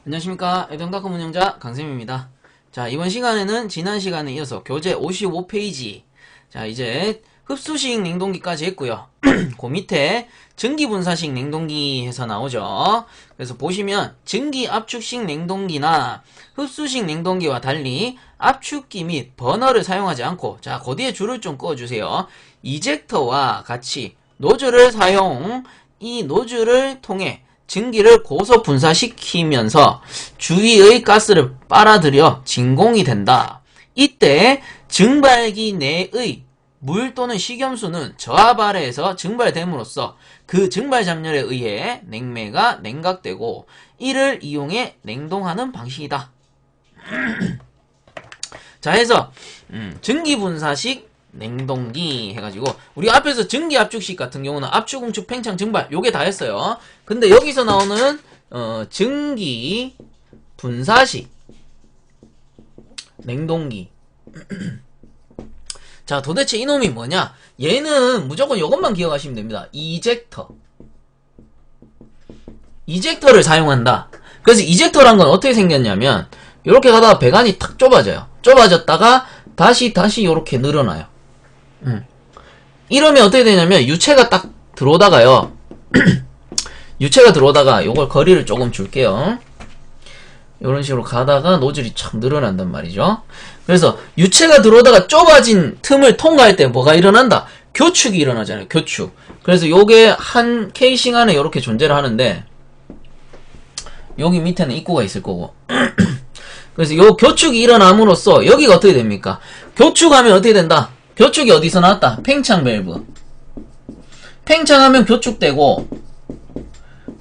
안녕하십니까. 애동닷컴 운영자 강쌤입니다. 자, 이번 시간에는 지난 시간에 이어서 교재 55페이지. 자, 이제 흡수식 냉동기까지 했고요. 그 밑에 증기분사식 냉동기 해서 나오죠. 그래서 보시면 증기 압축식 냉동기나 흡수식 냉동기와 달리 압축기 및 버너를 사용하지 않고, 자, 그 뒤에 줄을 좀 그어주세요. 이젝터와 같이 노즐을 사용, 이 노즐을 통해 증기를 고속 분사시키면서 주위의 가스를 빨아들여 진공이 된다. 이때 증발기 내의 물 또는 식염수는 저압 아래에서 증발됨으로써 그 증발 잡열에 의해 냉매가 냉각되고 이를 이용해 냉동하는 방식이다. 자, 해서 증기분사식 냉동기 해가지고 우리 앞에서 증기압축식 같은 경우는 압축, 응축, 팽창, 증발 요게 다 했어요. 근데 여기서 나오는 증기분사식 냉동기. 자, 도대체 이놈이 뭐냐? 얘는 무조건 이것만 기억하시면 됩니다. 이젝터를 사용한다. 그래서 이젝터란 건 어떻게 생겼냐면 이렇게 가다가 배관이 탁 좁아져요. 좁아졌다가 다시 이렇게 늘어나요. 이러면 어떻게 되냐면 유체가 딱 들어오다가요. 유체가 들어오다가 요걸 거리를 조금 줄게요. 이런 식으로 가다가 노즐이 착 늘어난단 말이죠. 그래서 유체가 들어오다가 좁아진 틈을 통과할 때 뭐가 일어난다? 교축이 일어나잖아요. 교축. 그래서 요게 한 케이싱 안에 이렇게 존재를 하는데 여기 밑에는 입구가 있을 거고 그래서 요 교축이 일어남으로써 여기가 어떻게 됩니까? 교축하면 어떻게 된다? 교축이 어디서 나왔다? 팽창 밸브. 팽창하면 교축되고,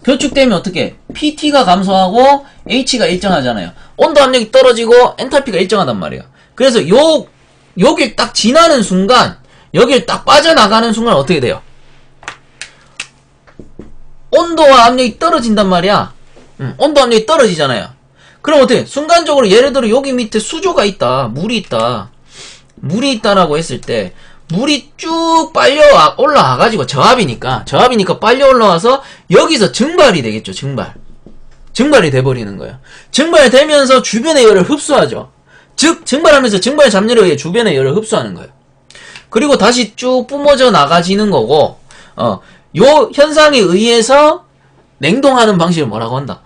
교축되면 어떻게? PT가 감소하고 H가 일정하잖아요. 온도 압력이 떨어지고 엔탈피가 일정하단 말이에요. 그래서 여길 딱 지나는 순간, 여길 딱 빠져나가는 순간 어떻게 돼요? 온도와 압력이 떨어진단 말이야. 온도 압력이 떨어지잖아요. 그럼 어떻게? 순간적으로 예를 들어 여기 밑에 수조가 있다. 물이 있다라고 했을 때 물이 쭉 빨려 올라와가지고 저압이니까 빨려 올라와서 여기서 증발이 되겠죠. 증발이 돼버리는 거예요. 증발되면서 주변의 열을 흡수하죠. 즉 증발하면서 증발 잡열에 의해 주변의 열을 흡수하는 거예요. 그리고 다시 쭉 뿜어져 나가지는 거고 요 현상에 의해서 냉동하는 방식을 뭐라고 한다?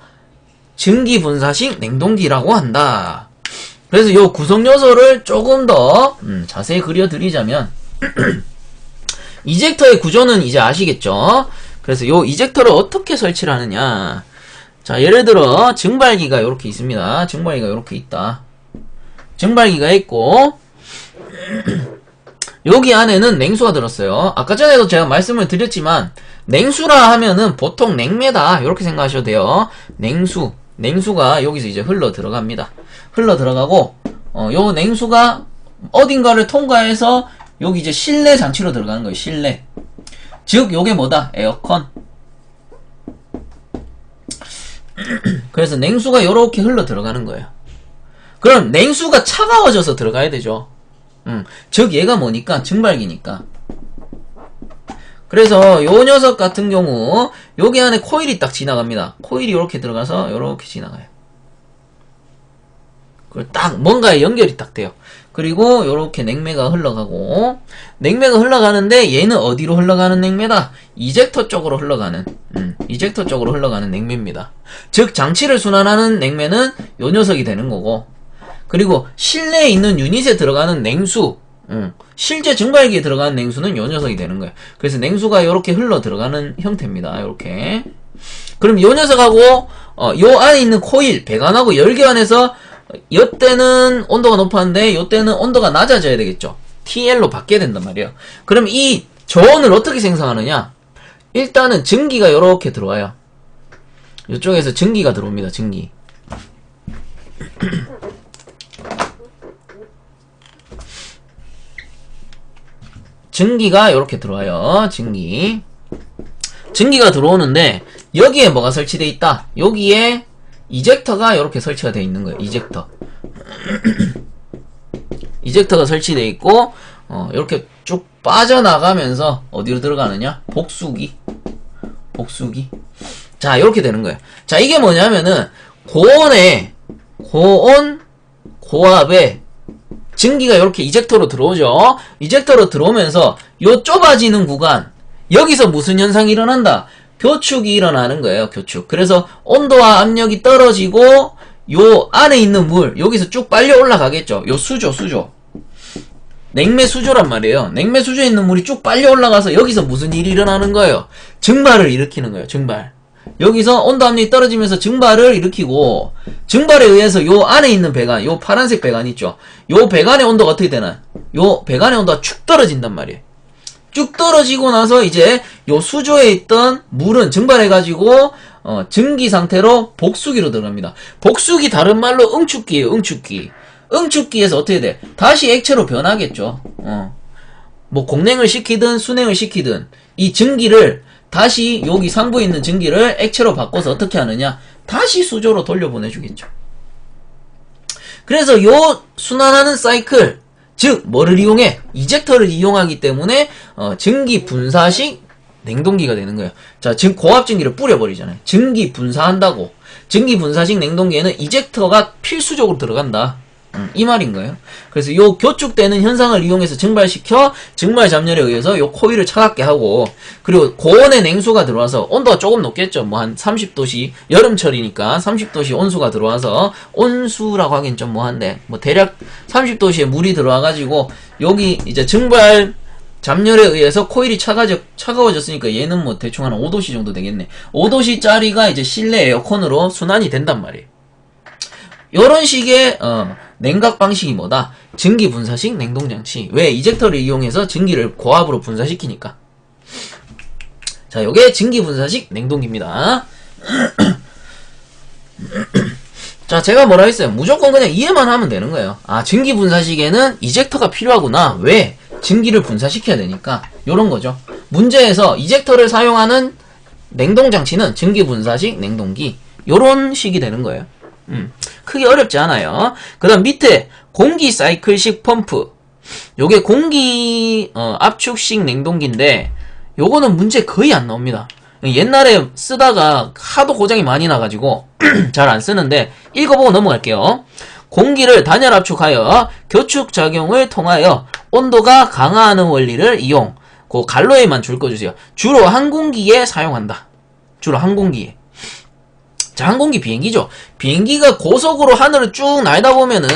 증기분사식 냉동기라고 한다. 그래서 요 구성 요소를 조금 더 자세히 그려드리자면 이젝터의 구조는 이제 아시겠죠? 그래서 요 이젝터를 어떻게 설치를 하느냐. 자, 예를 들어 증발기가 이렇게 있습니다. 증발기가 이렇게 있다. 증발기가 있고 여기 안에는 냉수가 들었어요. 아까 전에도 제가 말씀을 드렸지만 냉수라 하면은 보통 냉매다 이렇게 생각하셔도 돼요. 냉수가 여기서 이제 흘러 들어갑니다. 흘러 들어가고 요 냉수가 어딘가를 통과해서 여기 이제 실내 장치로 들어가는 거예요. 실내. 즉 요게 뭐다? 에어컨. 그래서 냉수가 요렇게 흘러 들어가는 거예요. 그럼 냉수가 차가워져서 들어가야 되죠. 즉 얘가 뭐니까? 증발기니까. 그래서 요 녀석 같은 경우 여기 안에 코일이 딱 지나갑니다. 코일이 요렇게 들어가서 요렇게 지나가요. 그리고 딱 뭔가에 연결이 딱 돼요. 그리고 요렇게 냉매가 흘러가고 냉매가 흘러가는데 얘는 어디로 흘러가는 냉매다? 이젝터 쪽으로 흘러가는 냉매입니다. 즉 장치를 순환하는 냉매는 요 녀석이 되는 거고 그리고 실내에 있는 유닛에 들어가는 냉수 실제 증발기에 들어가는 냉수는 요 녀석이 되는 거예요. 그래서 냉수가 요렇게 흘러 들어가는 형태입니다. 요렇게. 그럼 요 녀석하고 요 안에 있는 코일 배관하고 열교환해서 요때는 온도가 높았는데 요때는 온도가 낮아져야 되겠죠. TL로 바뀌어야 된단 말이에요. 그럼 이 저온을 어떻게 생성하느냐? 일단은 증기가 요렇게 들어와요. 이쪽에서 증기가 들어옵니다. 증기. 증기가 요렇게 들어와요. 증기가 들어오는데 여기에 뭐가 설치되어 있다? 여기에 이젝터가 이렇게 설치가 되어 있는 거예요. 이젝터가 설치되어 있고 이렇게 쭉 빠져나가면서 어디로 들어가느냐? 복수기. 자, 이렇게 되는 거예요. 자, 이게 뭐냐면은 고온, 고압에 증기가 이렇게 이젝터로 들어오죠. 이젝터로 들어오면서 요 좁아지는 구간, 여기서 무슨 현상이 일어난다? 교축이 일어나는 거예요. 교축. 그래서 온도와 압력이 떨어지고 요 안에 있는 물, 여기서 쭉 빨려 올라가겠죠. 요 수조. 냉매 수조란 말이에요. 냉매 수조에 있는 물이 쭉 빨려 올라가서 여기서 무슨 일이 일어나는 거예요? 증발을 일으키는 거예요. 증발. 여기서 온도 압력이 떨어지면서 증발을 일으키고, 증발에 의해서 요 안에 있는 배관, 요 파란색 배관 있죠. 요 배관의 온도가 어떻게 되나? 요 배관의 온도가 쭉 떨어진단 말이에요. 쭉 떨어지고 나서 이제 요 수조에 있던 물은 증발해가지고 증기 상태로 복수기로 들어갑니다. 복수기 다른 말로 응축기예요. 응축기에서 어떻게 돼? 다시 액체로 변하겠죠. 뭐 공냉을 시키든 순냉을 시키든 이 증기를 다시 여기 상부에 있는 증기를 액체로 바꿔서 어떻게 하느냐? 다시 수조로 돌려보내주겠죠. 그래서 요 순환하는 사이클, 즉 뭐를 이용해? 이젝터를 이용하기 때문에 증기 분사식 냉동기가 되는 거예요. 자, 지금 고압 증기를 뿌려버리잖아요. 증기 분사한다고. 증기 분사식 냉동기에는 이젝터가 필수적으로 들어간다. 이 말인 거예요. 그래서 요 교축되는 현상을 이용해서 증발시켜 증발 잡열에 의해서 요 코일을 차갑게 하고, 그리고 고온의 냉수가 들어와서 온도가 조금 높겠죠. 뭐 한 30도씨, 여름철이니까 30도씨 온수가 들어와서, 온수라고 하긴 좀 뭐한데 뭐 대략 30도씨에 물이 들어와가지고 여기 이제 증발 잡열에 의해서 코일이 차가워졌으니까 얘는 뭐 대충 한 5도씨 정도 되겠네. 5도씨짜리가 이제 실내 에어컨으로 순환이 된단 말이에요. 요런 식의 냉각 방식이 뭐다? 증기 분사식 냉동장치. 왜? 이젝터를 이용해서 증기를 고압으로 분사시키니까. 자, 요게 증기 분사식 냉동기입니다. 자, 제가 뭐라 했어요? 무조건 그냥 이해만 하면 되는 거예요. 아, 증기 분사식에는 이젝터가 필요하구나. 왜? 증기를 분사시켜야 되니까. 요런 거죠. 문제에서 이젝터를 사용하는 냉동장치는 증기 분사식 냉동기. 요런 식이 되는 거예요. 크게 어렵지 않아요. 그 다음 밑에 공기 사이클식 펌프. 요게 공기 압축식 냉동기인데 요거는 문제 거의 안 나옵니다. 옛날에 쓰다가 하도 고장이 많이 나가지고 잘 안 쓰는데 읽어보고 넘어갈게요. 공기를 단열 압축하여 교축 작용을 통하여 온도가 강화하는 원리를 이용. 그 갈로에만 줄 꺼주세요. 주로 항공기에 사용한다. 주로 항공기에. 자, 항공기 비행기죠. 비행기가 고속으로 하늘을 쭉 날다 보면은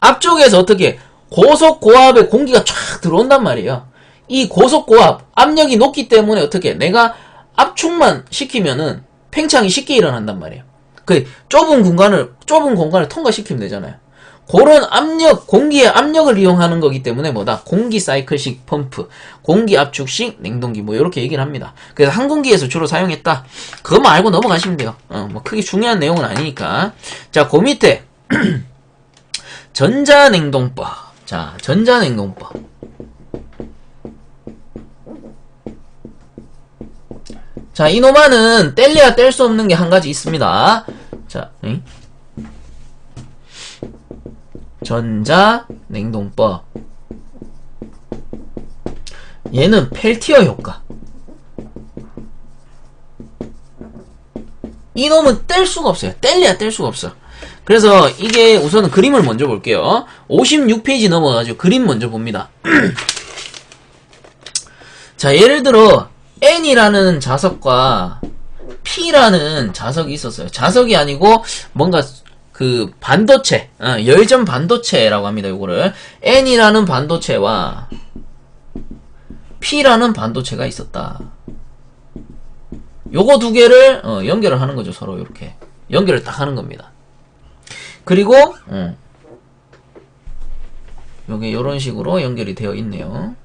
앞쪽에서 어떻게 고속 고압에 공기가 쫙 들어온단 말이에요. 이 고속 고압 압력이 높기 때문에 어떻게 내가 압축만 시키면은 팽창이 쉽게 일어난단 말이에요. 그 좁은 공간을 통과시키면 되잖아요. 그런 압력, 공기의 압력을 이용하는 거기 때문에 뭐다? 공기 사이클식 펌프, 공기 압축식 냉동기, 뭐 이렇게 얘기를 합니다. 그래서 항공기에서 주로 사용했다. 그것만 알고 넘어가시면 돼요. 뭐 크게 중요한 내용은 아니니까. 자, 그 밑에 전자냉동법. 자, 전자냉동법. 자, 이놈아는 뗄래야 뗄 수 없는 게 한 가지 있습니다. 자, 전자냉동법. 얘는 펠티어 효과. 이놈은 뗄 수가 없어요. 뗄래야 뗄 수가 없어. 그래서 이게 우선은 그림을 먼저 볼게요. 56페이지 넘어가지고 그림 먼저 봅니다. 자, 예를 들어 N이라는 자석과 P라는 자석이 있었어요. 자석이 아니고 뭔가 그 반도체, 열전 반도체라고 합니다. 요거를 N이라는 반도체와 P라는 반도체가 있었다. 요거 두 개를 연결을 하는 거죠. 서로 이렇게 연결을 딱 하는 겁니다. 그리고 요게 요런 식으로 연결이 되어 있네요.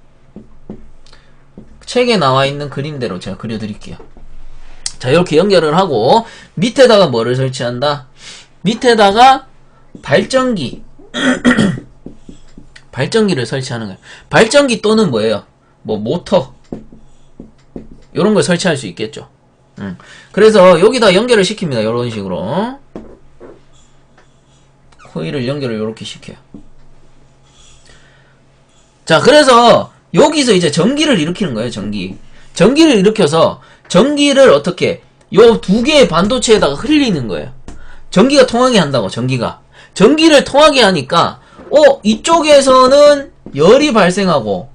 책에 나와 있는 그림대로 제가 그려드릴게요. 자, 이렇게 연결을 하고 밑에다가 뭐를 설치한다? 밑에다가 발전기 발전기를 설치하는 거예요. 발전기 또는 뭐예요? 뭐 모터 요런 걸 설치할 수 있겠죠. 그래서 여기다 연결을 시킵니다. 요런 식으로 코일을 연결을 요렇게 시켜요. 자, 그래서 여기서 이제 전기를 일으키는 거예요. 전기를 일으켜서 전기를 어떻게 요 두 개의 반도체에다가 흘리는 거예요. 전기가 통하게 한다고, 전기가. 전기를 통하게 하니까, 이쪽에서는 열이 발생하고,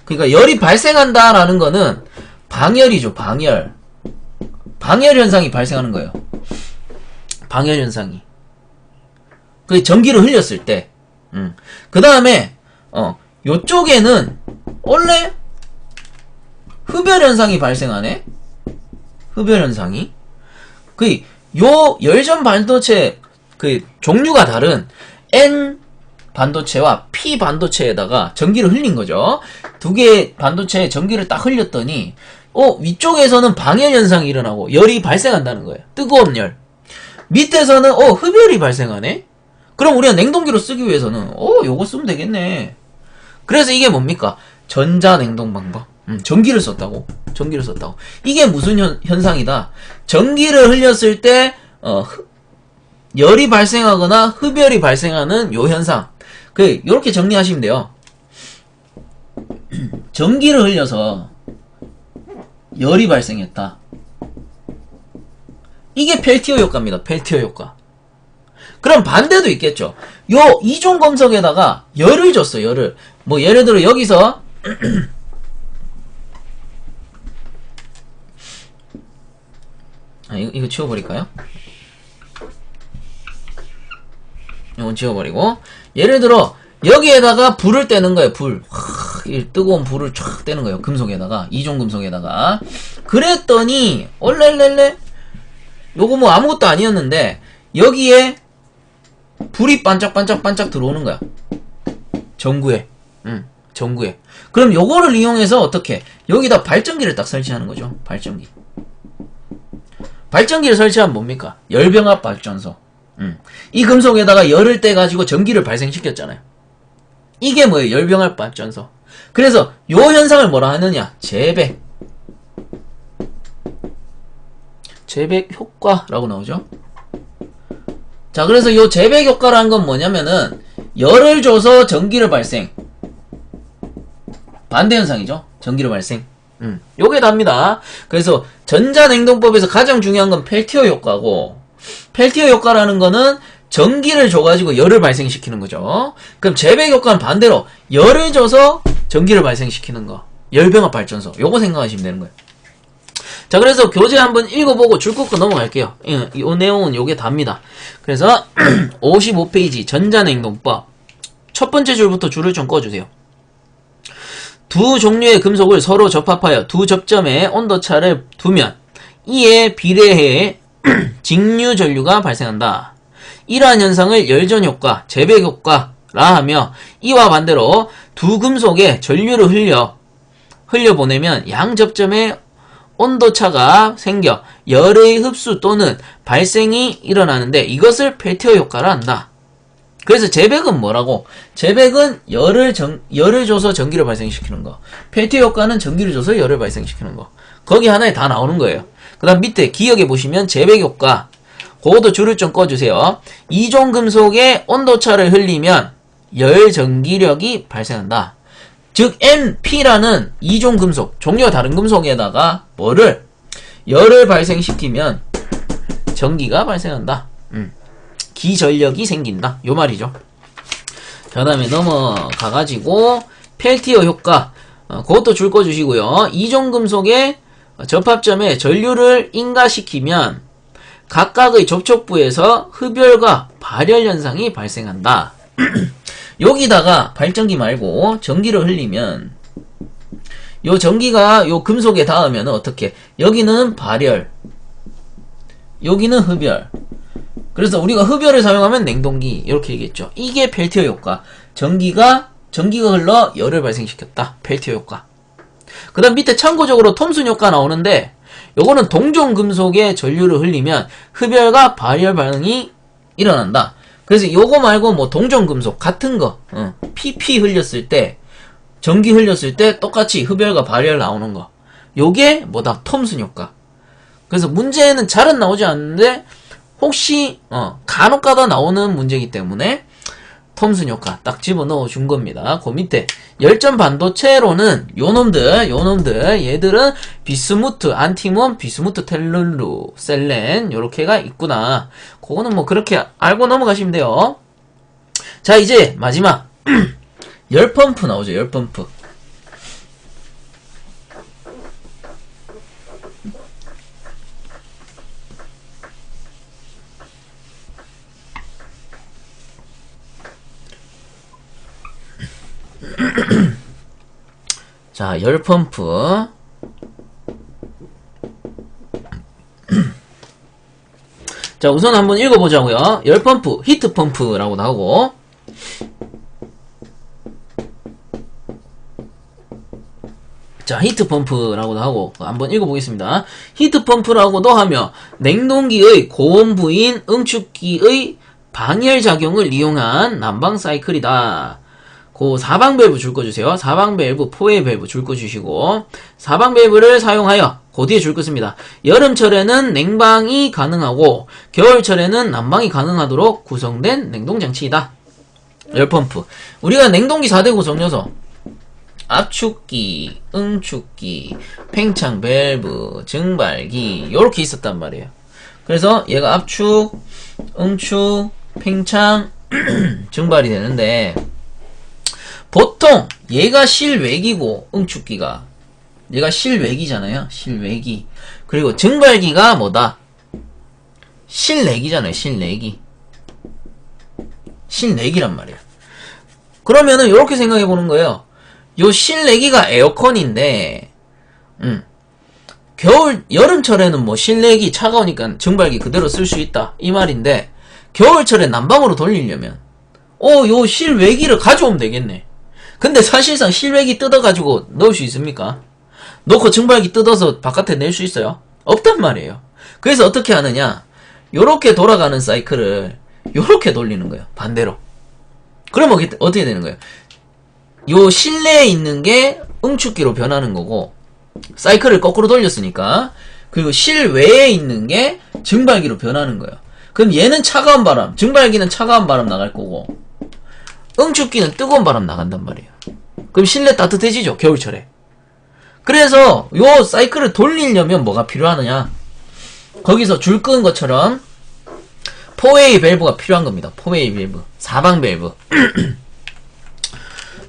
그러니까 열이 발생한다라는 거는 방열이죠, 방열. 방열 현상이 발생하는 거예요. 방열 현상이. 그 전기를 흘렸을 때. 그 다음에, 요쪽에는 원래 흡열 현상이 발생하네? 흡열 현상이. 요 열전 반도체 종류가 다른 N 반도체와 P 반도체에다가 전기를 흘린 거죠. 두 개의 반도체에 전기를 딱 흘렸더니 위쪽에서는 방열 현상이 일어나고 열이 발생한다는 거예요. 뜨거운 열. 밑에서는 흡열이 발생하네. 그럼 우리가 냉동기로 쓰기 위해서는 요거 쓰면 되겠네. 그래서 이게 뭡니까? 전자냉동 방법. 전기를 썼다고. 전기를 썼다고. 이게 무슨 현상이다? 전기를 흘렸을 때 열이 발생하거나 흡열이 발생하는 요 현상. 요렇게 정리하시면 돼요. 전기를 흘려서 열이 발생했다. 이게 펠티어 효과입니다. 펠티어 효과. 그럼 반대도 있겠죠. 요 이중 금속에다가 열을 줬어. 열을. 뭐 예를 들어 여기서 이거 지워버릴까요? 이건 지워버리고, 예를 들어 여기에다가 불을 떼는 거예요. 불. 이 뜨거운 불을 촥 떼는 거예요. 금속에다가, 이중 금속에다가. 그랬더니 얼렐렐레 요거 뭐 아무것도 아니었는데 여기에 불이 반짝반짝반짝 들어오는 거야. 전구에. 전구에. 그럼 요거를 이용해서 어떻게? 여기다 발전기를 딱 설치하는 거죠. 발전기. 발전기를 설치하면 뭡니까? 열병합 발전소. 이 금속에다가 열을 떼가지고 전기를 발생시켰잖아요. 이게 뭐예요? 열병합 발전소. 그래서 요 현상을 뭐라 하느냐? 재백. 재백 효과라고 나오죠. 자, 그래서 요 재백 효과라는 건 뭐냐면은 열을 줘서 전기를 발생. 반대 현상이죠. 전기를 발생. 요게 답니다. 그래서 전자냉동법에서 가장 중요한 건 펠티어 효과고, 펠티어 효과라는 거는 전기를 줘가지고 열을 발생시키는 거죠. 그럼 재백 효과는 반대로 열을 줘서 전기를 발생시키는 거. 열병합 발전소. 요거 생각하시면 되는 거예요. 자, 그래서 교재 한번 읽어보고 줄 긋고 넘어갈게요. 요 내용은 요게 답니다. 그래서 55페이지 전자냉동법. 첫 번째 줄부터 줄을 좀 꺼주세요. 두 종류의 금속을 서로 접합하여 두 접점에 온도차를 두면 이에 비례해 직류 전류가 발생한다. 이러한 현상을 열전 효과, 재백 효과라 하며, 이와 반대로 두 금속에 전류를 흘려보내면 양 접점에 온도차가 생겨 열의 흡수 또는 발생이 일어나는데 이것을 펠티어 효과라 한다. 그래서 재백은 뭐라고? 재백은 열을 줘서 전기를 발생시키는 거. 펠티어 효과는 전기를 줘서 열을 발생시키는 거. 거기 하나에 다 나오는 거예요. 그 다음 밑에 기억해 보시면 재백 효과. 그것도 줄을 좀 꺼주세요. 이종 금속에 온도차를 흘리면 열 전기력이 발생한다. 즉 NP라는 이종 금속, 종류가 다른 금속에다가 뭐를? 열을 발생시키면 전기가 발생한다. 기전력이 생긴다. 요 말이죠. 그 다음에 넘어가가지고 펠티어 효과, 그것도 줄 꺼주시고요. 이종 금속의 접합점에 전류를 인가시키면 각각의 접촉부에서 흡열과 발열 현상이 발생한다. 여기다가 발전기 말고 전기를 흘리면 요 전기가 요 금속에 닿으면 어떻게? 여기는 발열, 여기는 흡열. 그래서 우리가 흡열을 사용하면 냉동기 이렇게 얘기했죠. 이게 펠티어 효과. 전기가 흘러 열을 발생시켰다. 펠티어 효과. 그 다음 밑에 참고적으로 톰슨 효과 나오는데, 요거는 동종 금속에 전류를 흘리면 흡열과 발열 반응이 일어난다. 그래서 요거 말고 뭐 동종 금속 같은 거, PP 흘렸을 때, 전기 흘렸을 때 똑같이 흡열과 발열 나오는 거. 요게 뭐다? 톰슨 효과. 그래서 문제는 잘은 나오지 않는데 혹시 간혹가다 나오는 문제이기 때문에 톰슨 효과 딱 집어넣어 준 겁니다. 그 밑에 열전 반도체로는 요놈들 얘들은 비스무트, 안티몬, 비스무트 텔룰루, 셀렌 요렇게가 있구나. 그거는 뭐 그렇게 알고 넘어가시면 돼요. 자, 이제 마지막 열펌프 나오죠. 열펌프. 자, 열펌프. 자, 우선 한번 읽어보자고요. 열펌프, 히트펌프라고 나오고, 자, 히트펌프라고도 하고 한번 읽어보겠습니다. 히트펌프라고도 하며 냉동기의 고온부인 응축기의 방열작용을 이용한 난방 사이클이다. 그 사방 밸브 줄 거 주세요. 사방 밸브, 포회 밸브 줄 거 주시고, 사방 밸브를 사용하여 그 뒤에 줄 거 씁니다. 여름철에는 냉방이 가능하고 겨울철에는 난방이 가능하도록 구성된 냉동장치이다. 열펌프. 우리가 냉동기 4대 구성 요소 압축기, 응축기, 팽창 밸브, 증발기 요렇게 있었단 말이에요. 그래서 얘가 압축, 응축, 팽창, 증발이 되는데 보통 얘가 실외기고 응축기가 얘가 실외기잖아요. 실외기. 그리고 증발기가 뭐다? 실내기잖아요. 실내기. 실내기란 말이야. 그러면은 이렇게 생각해 보는 거예요. 요 실내기가 에어컨인데, 여름철에는 뭐 실내기 차가우니까 증발기 그대로 쓸 수 있다. 이 말인데, 겨울철에 난방으로 돌리려면, 요 실외기를 가져오면 되겠네. 근데 사실상 실외기 뜯어가지고 넣을 수 있습니까? 넣고 증발기 뜯어서 바깥에 낼 수 있어요? 없단 말이에요. 그래서 어떻게 하느냐? 요렇게 돌아가는 사이클을 요렇게 돌리는 거예요. 반대로. 그럼 어떻게 되는 거예요? 요 실내에 있는 게 응축기로 변하는 거고, 사이클을 거꾸로 돌렸으니까, 그리고 실외에 있는 게 증발기로 변하는 거예요. 그럼 얘는 차가운 바람, 증발기는 차가운 바람 나갈 거고, 응축기는 뜨거운 바람 나간단 말이에요. 그럼 실내 따뜻해지죠, 겨울철에. 그래서 요 사이클을 돌리려면 뭐가 필요하느냐? 거기서 줄 끄은 것처럼 포웨이 밸브가 필요한 겁니다. 포웨이 밸브, 사방 밸브.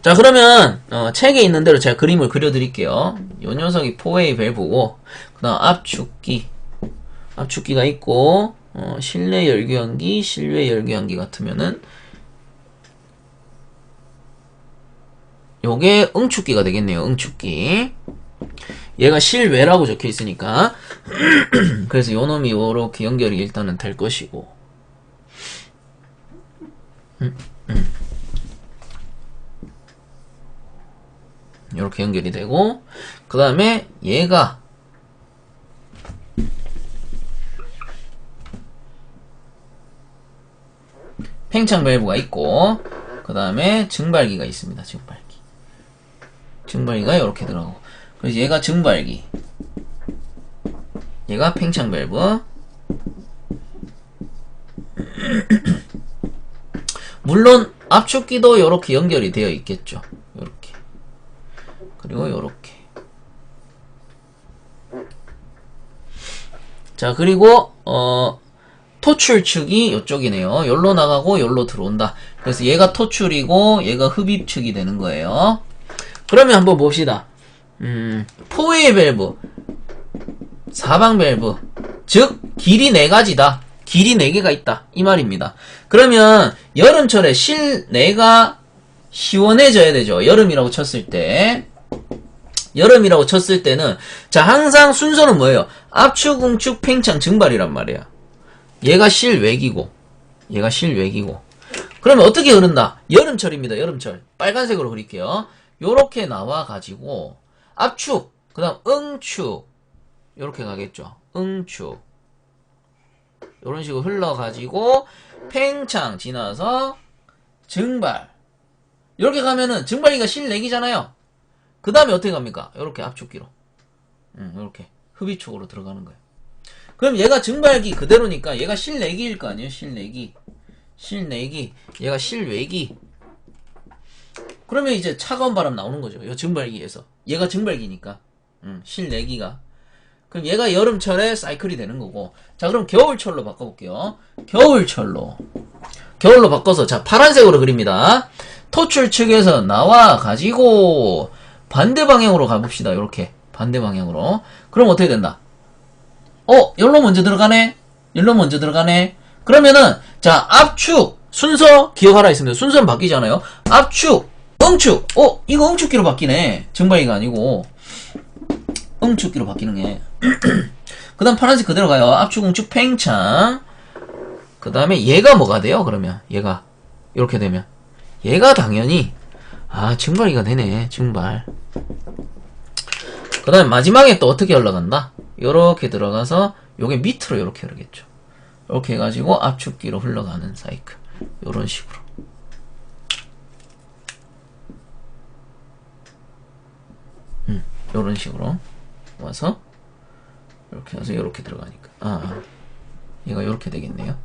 자, 그러면 책에 있는 대로 제가 그림을 그려드릴게요. 요 녀석이 포웨이 밸브고, 그 다음 압축기가 있고, 실내 열교환기, 실외 열교환기 같으면은 요게 응축기가 되겠네요. 응축기. 얘가 실외라고 적혀 있으니까 그래서 요 놈이 요렇게 연결이 일단은 될 것이고, 요렇게 연결이 되고, 그 다음에 얘가 팽창 밸브가 있고, 그 다음에 증발기가 있습니다. 증발기가 이렇게 들어가고, 그래서 얘가 증발기, 얘가 팽창 밸브. 물론 압축기도 이렇게 연결이 되어 있겠죠. 요렇게. 그리고 요렇게. 자, 그리고 토출축이 이쪽이네요. 열로 나가고 열로 들어온다. 그래서 얘가 토출이고 얘가 흡입축이 되는 거예요. 그러면 한번 봅시다. 포웨이 밸브, 사방 밸브, 즉 길이 4가지다. 길이 4개가 있다. 이 말입니다. 그러면 여름철에 실내가 시원해져야 되죠. 여름이라고 쳤을 때는 자, 항상 순서는 뭐예요? 압축, 응축, 팽창, 증발이란 말이야. 얘가 실외기고 얘가 실외기고. 그러면 어떻게 흐른다? 여름철입니다. 여름철. 빨간색으로 그릴게요. 요렇게 나와가지고 압축, 그 다음 응축, 요렇게 가겠죠. 응축. 요런 식으로 흘러가지고 팽창 지나서 증발. 이렇게 가면은 증발기가 실내기잖아요. 그 다음에 어떻게 갑니까? 요렇게 압축기로. 요렇게 흡입축으로 들어가는 거예요. 그럼 얘가 증발기 그대로니까 얘가 실내기일 거 아니에요? 실내기. 얘가 실외기. 그러면 이제 차가운 바람 나오는 거죠. 요 증발기에서. 얘가 증발기니까. 실내기가. 그럼 얘가 여름철에 사이클이 되는 거고. 자, 그럼 겨울철로 바꿔볼게요. 겨울철로. 겨울로 바꿔서, 자, 파란색으로 그립니다. 토출 측에서 나와가지고, 반대 방향으로 가봅시다. 요렇게. 반대 방향으로. 그럼 어떻게 된다? 열로 먼저 들어가네? 열로 먼저 들어가네? 그러면은, 자, 압축, 순서 기억하라 했습니다. 순서는 바뀌잖아요. 압축, 응축. 이거 응축기로 바뀌네. 증발기가 아니고. 응축기로 바뀌는 게. 그 다음 파란색 그대로 가요. 압축, 응축, 팽창. 그 다음에 얘가 뭐가 돼요? 그러면 얘가 이렇게 되면 얘가 당연히 증발기가 되네. 증발. 그 다음에 마지막에 또 어떻게 올라간다? 요렇게 들어가서 요게 밑으로 요렇게 흐르겠죠. 이렇게 해가지고 압축기로 흘러가는 사이클. 요런 식으로. 요런 식으로 와서 이렇게 해서 요렇게 들어가니까 얘가 요렇게 되겠네요.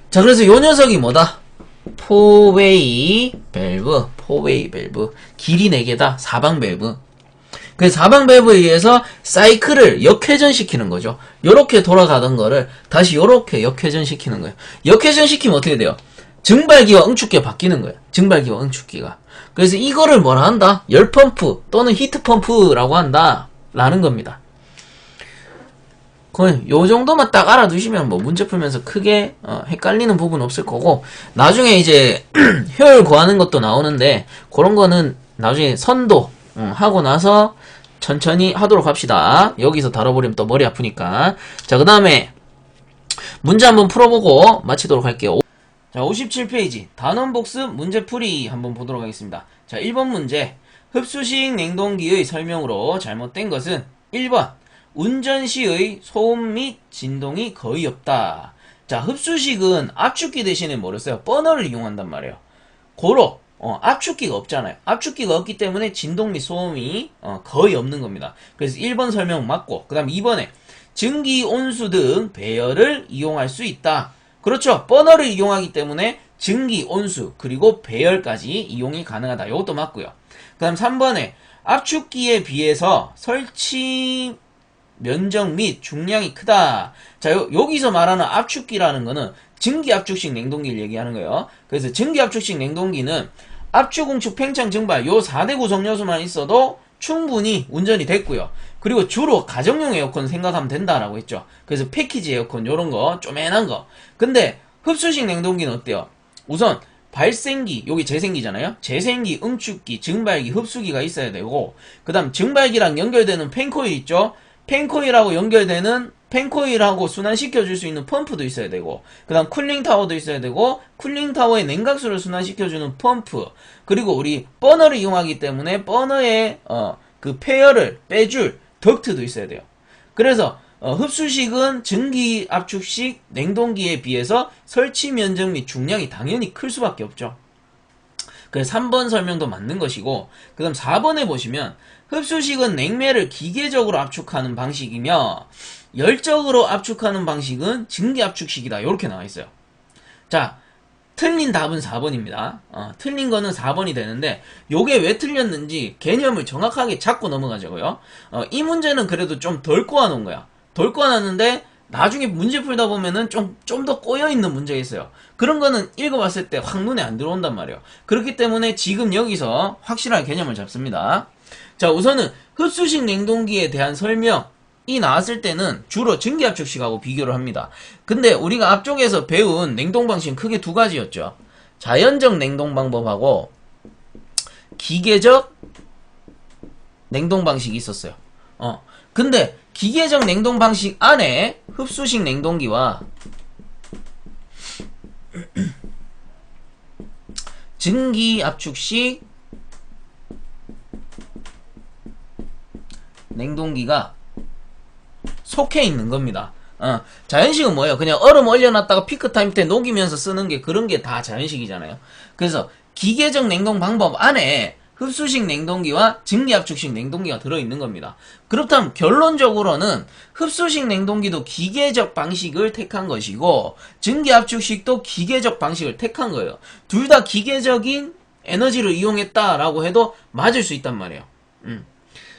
자, 그래서 요 녀석이 뭐다? 포웨이 밸브. 길이 4개다. 사방 밸브. 그래서 사방 밸브에 의해서 사이클을 역회전시키는 거죠. 요렇게 돌아가던 거를 다시 요렇게 역회전시키는 거예요. 역회전시키면 어떻게 돼요? 증발기와 응축기가 바뀌는 거예요. 증발기와 응축기가. 그래서 이거를 뭐라 한다? 열펌프 또는 히트펌프라고 한다. 라는 겁니다. 거의 요 정도만 딱 알아두시면 뭐 문제 풀면서 크게 헷갈리는 부분 없을 거고, 나중에 이제 효율 구하는 것도 나오는데 그런 거는 나중에 선도 하고 나서 천천히 하도록 합시다. 여기서 다뤄버리면 또 머리 아프니까. 자, 그 다음에 문제 한번 풀어보고 마치도록 할게요. 자, 57페이지 단원 복습 문제풀이 한번 보도록 하겠습니다. 자, 1번 문제. 흡수식 냉동기의 설명으로 잘못된 것은 1번 운전 시의 소음 및 진동이 거의 없다. 자, 흡수식은 압축기 대신에 뭐를 써요? 버너를 이용한단 말이에요. 고로 압축기가 없잖아요. 압축기가 없기 때문에 진동 및 소음이 거의 없는 겁니다. 그래서 1번 설명 맞고, 그 다음 2번에 증기, 온수 등 배열을 이용할 수 있다. 그렇죠. 버너를 이용하기 때문에 증기, 온수, 그리고 배열까지 이용이 가능하다. 이것도 맞고요. 그 다음 3번에 압축기에 비해서 설치 면적 및 중량이 크다. 자, 여기서 말하는 압축기라는 거는 증기압축식 냉동기를 얘기하는 거예요. 그래서 증기압축식 냉동기는 압축, 응축, 팽창, 증발 요 4대 구성 요소만 있어도 충분히 운전이 됐고요. 그리고 주로 가정용 에어컨 생각하면 된다라고 했죠. 그래서 패키지 에어컨 요런 거 쪼매난 거. 근데 흡수식 냉동기는 어때요? 우선 발생기, 여기 재생기잖아요. 재생기, 응축기, 증발기, 흡수기가 있어야 되고, 그 다음 증발기랑 연결되는 팬코일 있죠. 팬코일하고 연결되는 팬코일하고 순환시켜줄 수 있는 펌프도 있어야 되고, 그 다음 쿨링타워도 있어야 되고, 쿨링타워에 냉각수를 순환시켜주는 펌프, 그리고 우리 버너를 이용하기 때문에 버너에 그 폐열을 빼줄 덕트도 있어야 돼요. 그래서 흡수식은 증기압축식 냉동기에 비해서 설치 면적 및 중량이 당연히 클 수밖에 없죠. 그래서 3번 설명도 맞는 것이고, 그 다음 4번에 보시면 흡수식은 냉매를 기계적으로 압축하는 방식이며 열적으로 압축하는 방식은 증기압축식이다. 이렇게 나와 있어요. 자, 틀린 답은 4번입니다. 틀린 거는 4번이 되는데 요게 왜 틀렸는지 개념을 정확하게 잡고 넘어가자고요. 이 문제는 그래도 좀 덜 꼬아놓은 거야. 덜 꼬아놨는데 나중에 문제 풀다 보면은 좀 더 꼬여있는 문제가 있어요. 그런 거는 읽어봤을 때 확 눈에 안 들어온단 말이에요. 그렇기 때문에 지금 여기서 확실한 개념을 잡습니다. 자, 우선은 흡수식 냉동기에 대한 설명이 나왔을 때는 주로 증기압축식하고 비교를 합니다. 근데 우리가 앞쪽에서 배운 냉동 방식은 크게 두 가지였죠. 자연적 냉동 방법하고 기계적 냉동 방식이 있었어요. 근데 기계적 냉동 방식 안에 흡수식 냉동기와 증기압축식 냉동기가 속해 있는 겁니다. 자연식은 뭐예요? 그냥 얼음 얼려놨다가 피크타임 때 녹이면서 쓰는 게 그런 게 다 자연식이잖아요. 그래서 기계적 냉동 방법 안에 흡수식 냉동기와 증기압축식 냉동기가 들어있는 겁니다. 그렇다면 결론적으로는 흡수식 냉동기도 기계적 방식을 택한 것이고 증기압축식도 기계적 방식을 택한 거예요. 둘 다 기계적인 에너지를 이용했다라고 해도 맞을 수 있단 말이에요.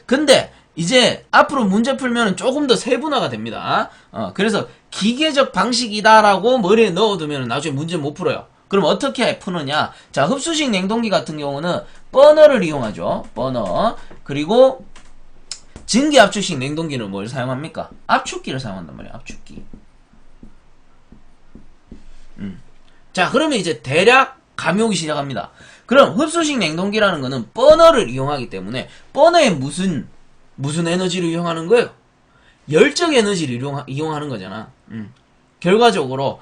근데 이제 앞으로 문제 풀면 조금 더 세분화가 됩니다. 그래서 기계적 방식이다라고 머리에 넣어두면 나중에 문제 못 풀어요. 그럼 어떻게 푸느냐? 자, 흡수식 냉동기 같은 경우는 버너를 이용하죠. 버너. 그리고 증기압축식 냉동기는 뭘 사용합니까? 압축기를 사용한단 말이에요. 압축기. 자, 그러면 이제 대략 감이 오기 시작합니다. 그럼 흡수식 냉동기라는 거는 버너를 이용하기 때문에 버너에 무슨 에너지를 이용하는 거예요? 열적 에너지를 이용하는 거잖아. 결과적으로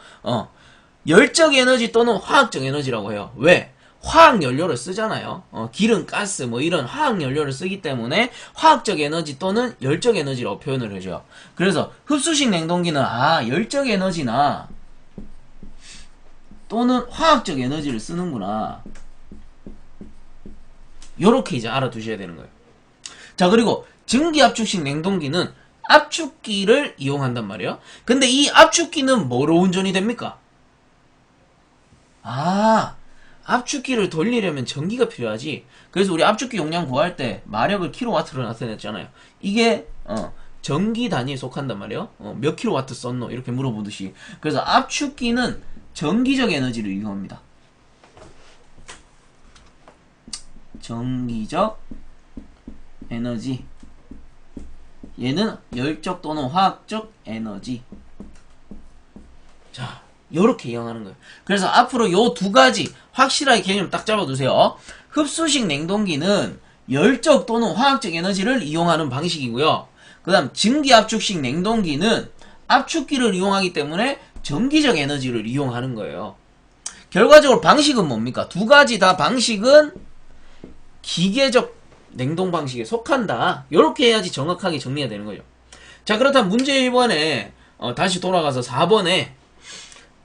열적 에너지 또는 화학적 에너지라고 해요. 왜? 화학 연료를 쓰잖아요. 기름, 가스 뭐 이런 화학 연료를 쓰기 때문에 화학적 에너지 또는 열적 에너지라고 표현을 해줘요. 그래서 흡수식 냉동기는 열적 에너지나 또는 화학적 에너지를 쓰는구나. 요렇게 이제 알아두셔야 되는 거예요. 자, 그리고 증기압축식 냉동기는 압축기를 이용한단 말이에요. 근데 이 압축기는 뭐로 운전이 됩니까? 압축기를 돌리려면 전기가 필요하지. 그래서 우리 압축기 용량 구할 때 마력을 킬로와트로 나타냈잖아요. 이게 전기 단위에 속한단 말이에요. 몇 킬로와트 썼노? 이렇게 물어보듯이. 그래서 압축기는 전기적 에너지를 이용합니다. 전기적 에너지. 얘는 열적 또는 화학적 에너지. 자, 요렇게 이용하는 거예요. 그래서 앞으로 요 두 가지 확실하게 개념 딱 잡아두세요. 흡수식 냉동기는 열적 또는 화학적 에너지를 이용하는 방식이고요. 그 다음 증기압축식 냉동기는 압축기를 이용하기 때문에 전기적 에너지를 이용하는 거예요. 결과적으로 방식은 뭡니까? 두 가지 다 방식은 기계적 냉동 방식에 속한다. 이렇게 해야지 정확하게 정리가 되는 거죠. 자, 그렇다면 문제 1번에 다시 돌아가서 4번에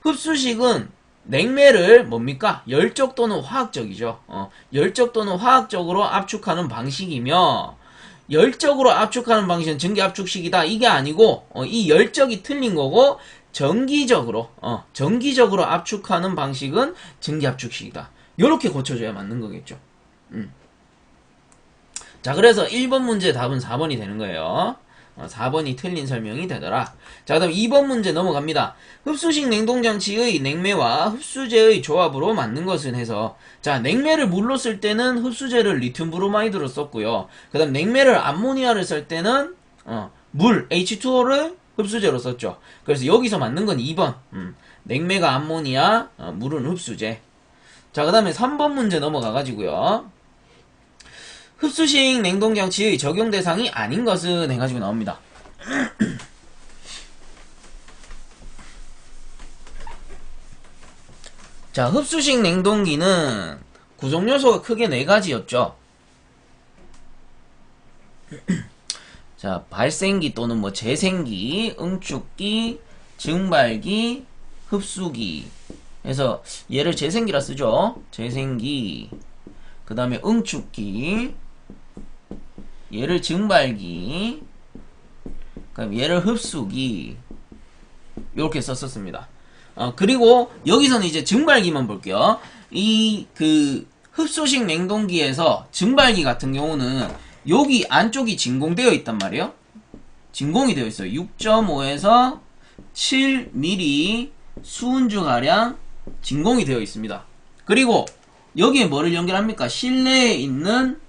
흡수식은 냉매를 뭡니까? 열적 또는 화학적이죠. 열적 또는 화학적으로 압축하는 방식이며 열적으로 압축하는 방식은 전기압축식이다. 이게 아니고 이 열적이 틀린 거고 전기적으로 압축하는 방식은 전기압축식이다. 이렇게 고쳐줘야 맞는 거겠죠. 자, 그래서 1번 문제 답은 4번이 되는 거예요. 4번이 틀린 설명이 되더라. 자, 그 다음 2번 문제 넘어갑니다. 흡수식 냉동장치의 냉매와 흡수제의 조합으로 만든 것은 해서, 자, 냉매를 물로 쓸 때는 흡수제를 리튬 브로마이드로 썼고요. 그 다음 냉매를 암모니아를 쓸 때는 물 H2O를 흡수제로 썼죠. 그래서 여기서 맞는 건 2번. 냉매가 암모니아, 물은 흡수제. 자, 그 다음에 3번 문제 넘어가가지고요. 흡수식 냉동장치의 적용 대상이 아닌 것은 해가지고 나옵니다. 자, 흡수식 냉동기는 구성 요소가 크게 4가지였죠. 자, 발생기 또는 뭐 재생기, 응축기, 증발기, 흡수기. 그래서 얘를 재생기라 쓰죠. 재생기. 그 다음에 응축기. 얘를 증발기. 그럼 얘를 흡수기. 이렇게 썼었습니다. 그리고 여기서는 이제 증발기만 볼게요. 흡수식 냉동기에서 증발기 같은 경우는 여기 안쪽이 진공되어 있단 말이에요. 진공이 되어 있어요. 6.5에서 7mm 수은주가량 진공이 되어 있습니다. 그리고 여기에 뭐를 연결합니까? 실내에 있는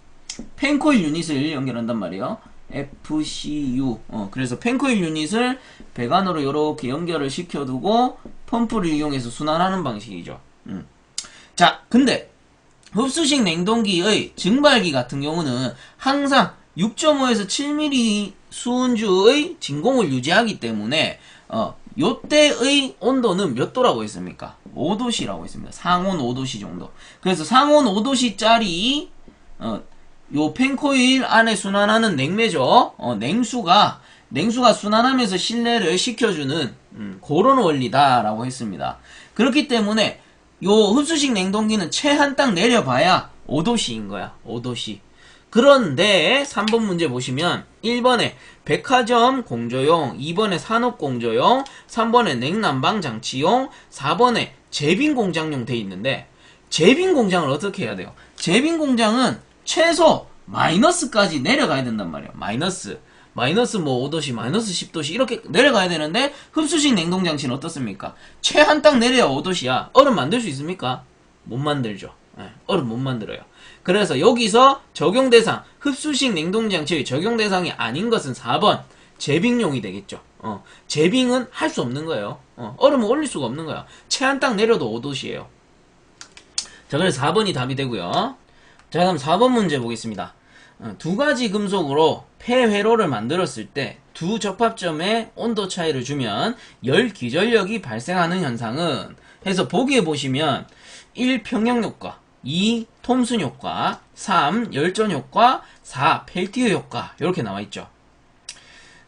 펜코일 유닛을 연결한단 말이에요. FCU. 그래서 펜코일 유닛을 배관으로 이렇게 연결을 시켜두고 펌프를 이용해서 순환하는 방식이죠. 자, 근데 흡수식 냉동기의 증발기 같은 경우는 항상 6.5에서 7mm 수은주의 진공을 유지하기 때문에 요때의 온도는 몇 도라고 했습니까? 5도씨라고 했습니다. 상온 5도씨 정도. 그래서 상온 5도씨짜리 요 펜코일 안에 순환하는 냉매죠. 냉수가 순환하면서 실내를 식혀주는 그런 원리다라고 했습니다. 그렇기 때문에 요 흡수식 냉동기는 최한 딱 내려봐야 5도씨인 거야. 5도씨. 그런데 3번 문제 보시면 1번에 백화점 공조용, 2번에 산업 공조용, 3번에 냉난방 장치용, 4번에 제빈 공장용 돼 있는데 제빈 공장을 어떻게 해야 돼요? 제빈 공장은 최소 마이너스까지 내려가야 된단 말이에요. 마이너스 뭐 5도씨, 마이너스 10도씨 이렇게 내려가야 되는데 흡수식 냉동장치는 어떻습니까? 최한 딱 내려야 5도씨야. 얼음 만들 수 있습니까? 못 만들죠. 얼음 못 만들어요. 그래서 여기서 적용 대상, 흡수식 냉동장치의 적용 대상이 아닌 것은 4번 제빙용이 되겠죠. 제빙은 할 수 없는 거예요. 얼음을 올릴 수가 없는 거야. 최한 딱 내려도 5도씨예요. 자, 그래서 4번이 답이 되고요. 자, 그럼 4번 문제 보겠습니다. 두 가지 금속으로 폐회로를 만들었을 때 두 접합점에 온도 차이를 주면 열 기전력이 발생하는 현상은 해서 보기에 보시면 1. 평형효과 2. 톰슨효과 3. 열전효과 4. 펠티어 효과 이렇게 나와있죠.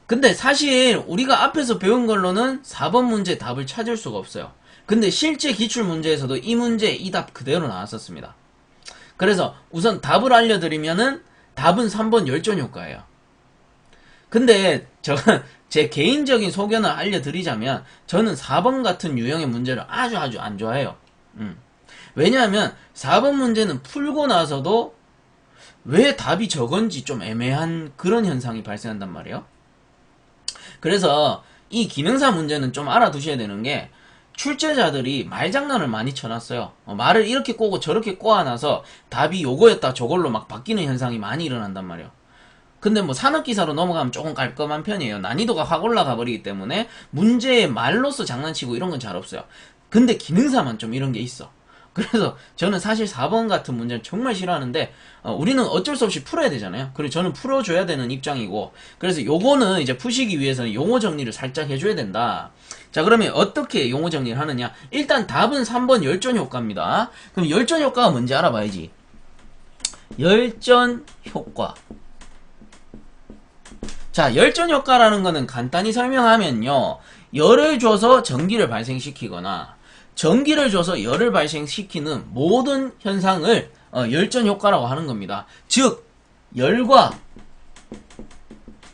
근데 사실 우리가 앞에서 배운 걸로는 4번 문제 답을 찾을 수가 없어요. 근데 실제 기출문제에서도 이 문제 이 답 그대로 나왔었습니다. 그래서 우선 답을 알려드리면은 답은 3번 열전효과예요. 근데 저는 제 개인적인 소견을 알려드리자면 저는 4번 같은 유형의 문제를 아주 안 좋아해요. 왜냐하면 4번 문제는 풀고 나서도 왜 답이 저건지 좀 애매한 그런 현상이 발생한단 말이에요. 그래서 이 기능사 문제는 좀 알아두셔야 되는 게 출제자들이 말장난을 많이 쳐놨어요. 말을 이렇게 꼬고 저렇게 꼬아놔서 답이 요거였다 저걸로 막 바뀌는 현상이 많이 일어난단 말이에요. 근데 뭐 산업기사로 넘어가면 조금 깔끔한 편이에요. 난이도가 확 올라가 버리기 때문에 문제의 말로서 장난치고 이런 건 잘 없어요. 근데 기능사만 좀 이런 게 있어. 그래서 저는 사실 4번 같은 문제는 정말 싫어하는데 우리는 어쩔 수 없이 풀어야 되잖아요. 그리고 저는 풀어줘야 되는 입장이고 그래서 요거는 이제 푸시기 위해서는 용어 정리를 살짝 해줘야 된다. 자, 그러면 어떻게 용어 정리를 하느냐. 일단 답은 3번 열전효과입니다. 그럼 열전효과가 뭔지 알아봐야지. 열전효과. 자, 열전효과라는 거는 간단히 설명하면요. 열을 줘서 전기를 발생시키거나 전기를 줘서 열을 발생시키는 모든 현상을 열전효과라고 하는 겁니다. 즉, 열과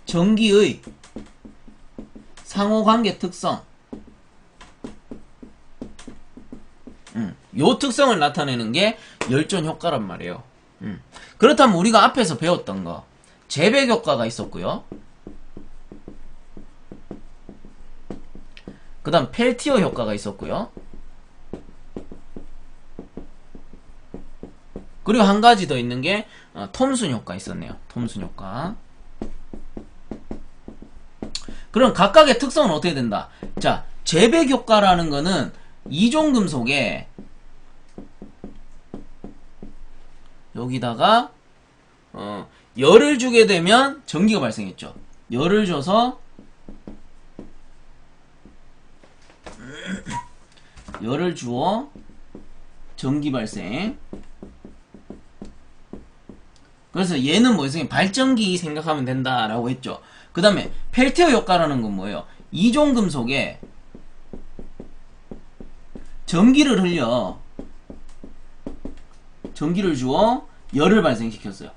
전기의 상호관계 특성 요 특성을 나타내는 게 열전효과란 말이에요. 그렇다면 우리가 앞에서 배웠던 거 재백효과가 있었고요. 그 다음 펠티어 효과가 있었고요. 그리고 한 가지 더 있는 게 톰슨 효과 있었네요. 톰슨 효과. 그럼 각각의 특성은 어떻게 된다? 자, 재백 효과라는 거는 이종 금속에 여기다가 열을 주게 되면 전기가 발생했죠. 열을 줘서 열을 주어 전기 발생. 그래서 얘는 뭐였어요? 발전기 생각하면 된다라고 했죠. 그 다음에 펠티어 효과라는 건 뭐예요? 이종 금속에 전기를 흘려 전기를 주어 열을 발생시켰어요.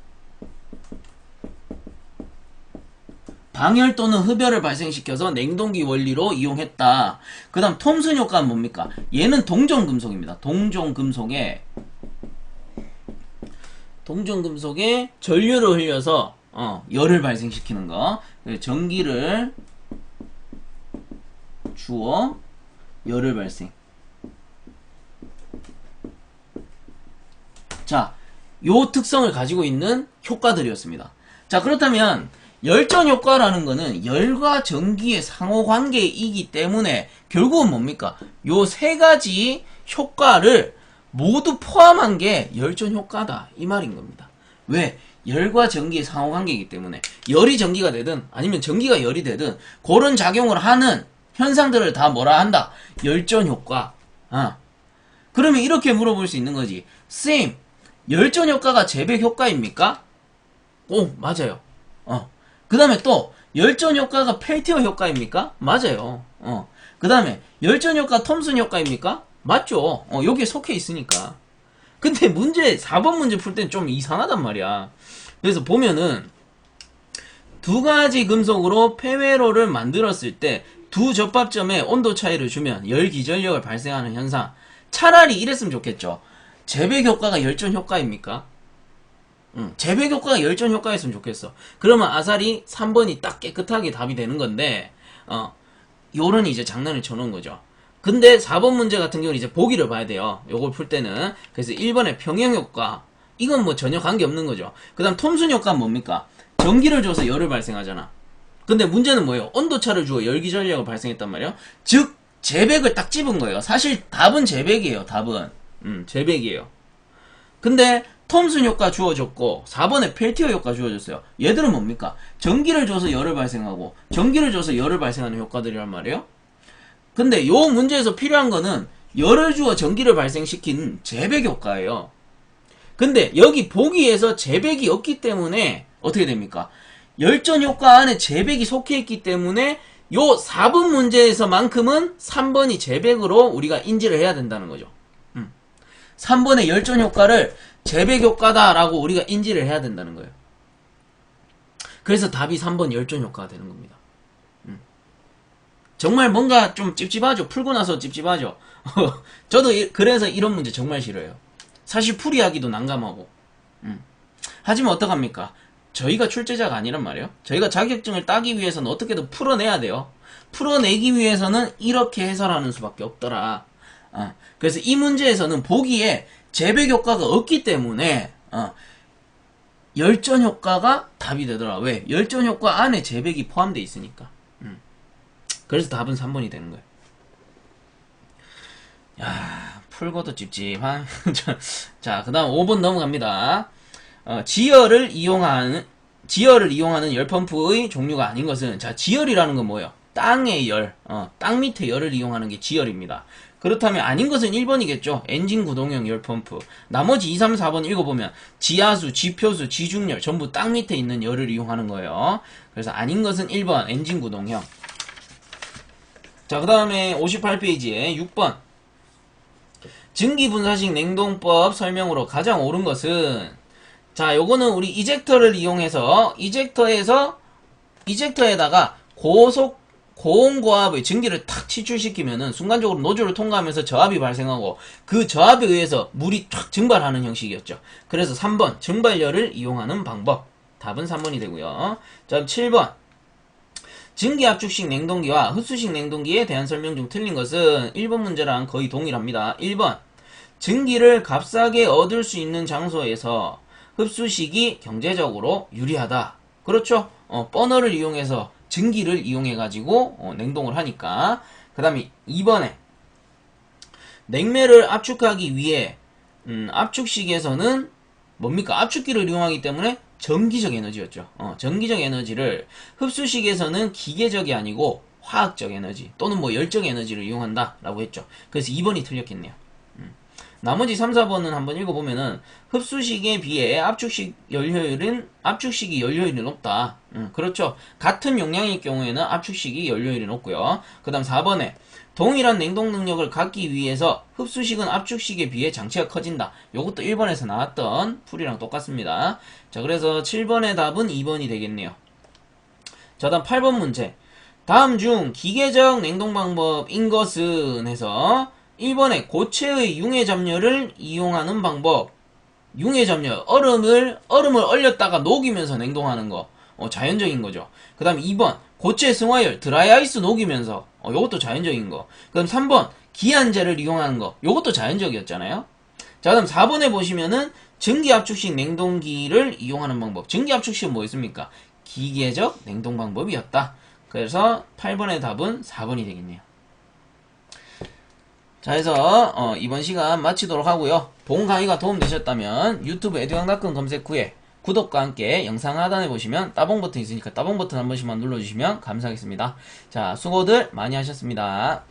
방열 또는 흡열을 발생시켜서 냉동기 원리로 이용했다. 그 다음 톰슨 효과는 뭡니까? 얘는 동종금속입니다. 동종금속에 전류를 흘려서 열을 발생시키는 거. 전기를 주어 열을 발생. 자, 요 특성을 가지고 있는 효과들이었습니다. 자, 그렇다면 열전 효과라는 거는 열과 전기의 상호관계이기 때문에 결국은 뭡니까? 요 세 가지 효과를 모두 포함한 게 열전 효과다 이 말인 겁니다. 왜? 열과 전기의 상호관계이기 때문에 열이 전기가 되든 아니면 전기가 열이 되든 그런 작용을 하는 현상들을 다 뭐라 한다? 열전 효과. 그러면 이렇게 물어볼 수 있는 거지. 쌤, 열전 효과가 재백 효과입니까? 오, 맞아요. 그 다음에 또 열전 효과가 펠티어 효과입니까? 맞아요. 그 다음에 열전 효과 톰슨 효과입니까? 맞죠. 여기에 속해 있으니까. 근데 문제 4번 문제 풀 땐 좀 이상하단 말이야. 그래서 보면은 두 가지 금속으로 폐회로를 만들었을 때 두 접합점에 온도 차이를 주면 열 기전력을 발생하는 현상. 차라리 이랬으면 좋겠죠. 재백 효과가 열전 효과입니까? 재백 효과가 열전 효과였으면 좋겠어. 그러면 아사리 3번이 딱 깨끗하게 답이 되는 건데, 요런 이제 장난을 쳐놓은 거죠. 근데 4번 문제 같은 경우는 이제 보기를 봐야 돼요. 요걸 풀 때는. 그래서 1번의 평형 효과. 이건 뭐 전혀 관계 없는 거죠. 그 다음 톰슨 효과는 뭡니까? 전기를 줘서 열을 발생하잖아. 근데 문제는 뭐예요? 온도차를 주어 열기 전력을 발생했단 말이에요. 즉, 재백을 딱 집은 거예요. 사실 답은 재백이에요. 답은. 재백이에요. 근데 톰슨 효과 주어졌고 4번에 펠티어 효과 주어졌어요. 얘들은 뭡니까? 전기를 줘서 열을 발생하고 전기를 줘서 열을 발생하는 효과들이란 말이에요. 근데 요 문제에서 필요한 거는 열을 주어 전기를 발생시킨 재백 효과예요. 근데 여기 보기에서 재백이 없기 때문에 어떻게 됩니까? 열전 효과 안에 재백이 속해 있기 때문에 요 4번 문제에서만큼은 3번이 재백으로 우리가 인지를 해야 된다는 거죠. 3번의 열전 효과를 재백 효과다라고 우리가 인지를 해야 된다는 거예요. 그래서 답이 3번 열전 효과가 되는 겁니다. 정말 뭔가 좀 찝찝하죠. 풀고 나서 찝찝하죠. 저도 그래서 이런 문제 정말 싫어요. 사실 풀이하기도 난감하고. 하지만 어떡합니까? 저희가 출제자가 아니란 말이에요. 저희가 자격증을 따기 위해서는 어떻게든 풀어내야 돼요. 풀어내기 위해서는 이렇게 해설하는 수밖에 없더라. 그래서 이 문제에서는 보기에 재백 효과가 없기 때문에 열전 효과가 답이 되더라. 왜? 열전 효과 안에 재백이 포함되어 있으니까. 그래서 답은 3번이 되는 거예요. 야, 풀고도 찝찝한. 자, 그 다음 5번 넘어갑니다. 지열을 이용하는 열펌프의 종류가 아닌 것은, 자, 지열이라는 건 뭐예요? 땅의 열, 땅 밑에 열을 이용하는 게 지열입니다. 그렇다면 아닌 것은 1번이겠죠. 엔진 구동형 열펌프. 나머지 2, 3, 4번 읽어보면 지하수, 지표수, 지중열 전부 땅 밑에 있는 열을 이용하는 거예요. 그래서 아닌 것은 1번 엔진 구동형. 자, 그 다음에 58페이지에 6번 증기분사식 냉동법 설명으로 가장 옳은 것은, 자, 요거는 우리 이젝터를 이용해서 이젝터에다가 고온고압의 증기를 탁 치출시키면은 순간적으로 노즐을 통과하면서 저압이 발생하고 그 저압에 의해서 물이 탁 증발하는 형식이었죠. 그래서 3번 증발열을 이용하는 방법. 답은 3번이 되고요. 자, 7번 증기압축식 냉동기와 흡수식 냉동기에 대한 설명 중 틀린 것은 1번 문제랑 거의 동일합니다. 1번 증기를 값싸게 얻을 수 있는 장소에서 흡수식이 경제적으로 유리하다. 그렇죠? 버너를 이용해서 증기를 이용해가지고 냉동을 하니까. 그 다음에 2번에 냉매를 압축하기 위해 압축식에서는 뭡니까? 압축기를 이용하기 때문에 전기적 에너지였죠. 전기적 에너지를 흡수식에서는 기계적이 아니고 화학적 에너지 또는 뭐 열적 에너지를 이용한다 라고 했죠. 그래서 2번이 틀렸겠네요. 나머지 3, 4번은 한번 읽어보면은 흡수식에 비해 압축식이 연료율이 높다. 그렇죠. 같은 용량일 경우에는 압축식이 연료율이 높고요. 그 다음 4번에 동일한 냉동 능력을 갖기 위해서 흡수식은 압축식에 비해 장치가 커진다. 요것도 1번에서 나왔던 풀이랑 똑같습니다. 자, 그래서 7번의 답은 2번이 되겠네요. 자, 다음 8번 문제. 다음 중 기계적 냉동 방법인 것은 해서 1번에 고체의 융해잡열을 이용하는 방법. 융해잡열, 얼음을 얼렸다가 녹이면서 냉동하는 거. 자연적인 거죠. 그 다음 2번 고체 승화열, 드라이아이스 녹이면서 요것도 자연적인 거. 그 다음 3번 기한제를 이용하는 거. 요것도 자연적이었잖아요. 자, 그 다음 4번에 보시면은 증기압축식 냉동기를 이용하는 방법. 증기압축식은 뭐 있습니까? 기계적 냉동 방법이었다. 그래서 8번의 답은 4번이 되겠네요. 자, 해서 이번 시간 마치도록 하고요. 본 강의가 도움되셨다면 유튜브 에듀강닷컴 검색 후에 구독과 함께 영상 하단에 보시면 따봉 버튼 있으니까 따봉 버튼 한 번씩만 눌러주시면 감사하겠습니다. 자, 수고들 많이 하셨습니다.